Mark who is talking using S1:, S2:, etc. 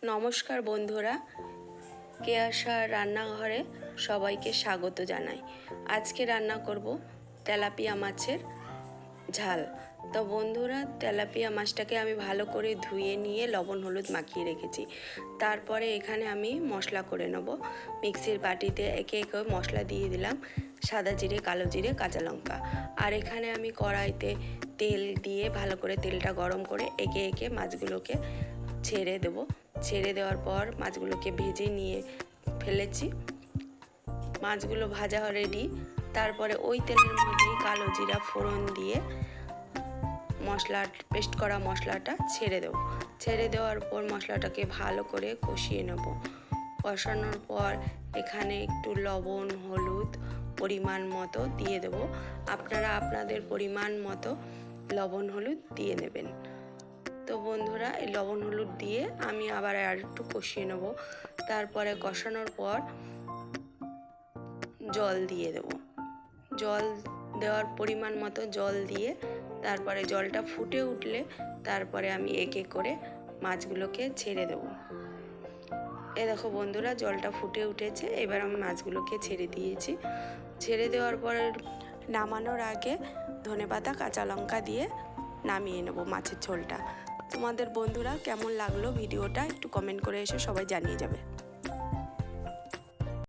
S1: নমস্কার বন্ধুরা, কেয়াশার রান্নাঘরে সবাইকে স্বাগত জানাই। আজকে রান্না করব তেলাপিয়া মাছের ঝাল। তো বন্ধুরা, তেলাপিয়া মাছটাকে আমি ভালো করে ধুয়ে নিয়ে লবণ হলুদ মাখিয়ে রেখেছি। তারপরে এখানে আমি মশলা করে নেব। মিক্সির বাটিতে একে একে মশলা দিয়ে দিলাম, সাদা জিরে, কালো জিরে, কাঁচা লঙ্কা। আর এখানে আমি কড়াইতে তেল দিয়ে ভালো করে তেলটা গরম করে একে একে মাছগুলোকে ছেড়ে দেবো। ছেড়ে দেওয়ার পর মাছগুলোকে ভেজে নিয়ে ফেলেছি। মাছগুলো ভাজা রেডি। তারপরে ওই তেলের মধ্যেই কালো জিরা ফোড়ন দিয়ে পেস্ট করা মশলাটা ছেড়ে দেবো। ছেড়ে দেওয়ার পর মশলাটাকে ভালো করে কষিয়ে নেব। কষানোর পর এখানে একটু লবণ হলুদ পরিমাণ মতো দিয়ে দেব। আপনারা আপনাদের পরিমাণ মতো লবণ হলুদ দিয়ে নেবেন। তো বন্ধুরা, এই লবণ হলুদ দিয়ে আমি আবার আর একটু কষিয়ে নেব। তারপরে কষানোর পর জল দিয়ে দেব। জল দেওয়ার পরিমাণ মতো জল দিয়ে তারপরে জলটা ফুটে উঠলে তারপরে আমি এক এক করে মাছগুলোকে ছেড়ে দেব। এ দেখো বন্ধুরা, জলটা ফুটে উঠেছে। এবার আমি মাছগুলোকে ছেড়ে দিয়েছি। ছেড়ে দেওয়ার পরে নামানোর আগে ধনেপাতা কাঁচা লঙ্কা দিয়ে নামিয়ে নেব মাছের ঝোলটা। তোমাদের বন্ধুরা কেমন লাগলো ভিডিওটা একটু কমেন্ট করে এসে সবাই জানিয়ে যাবে।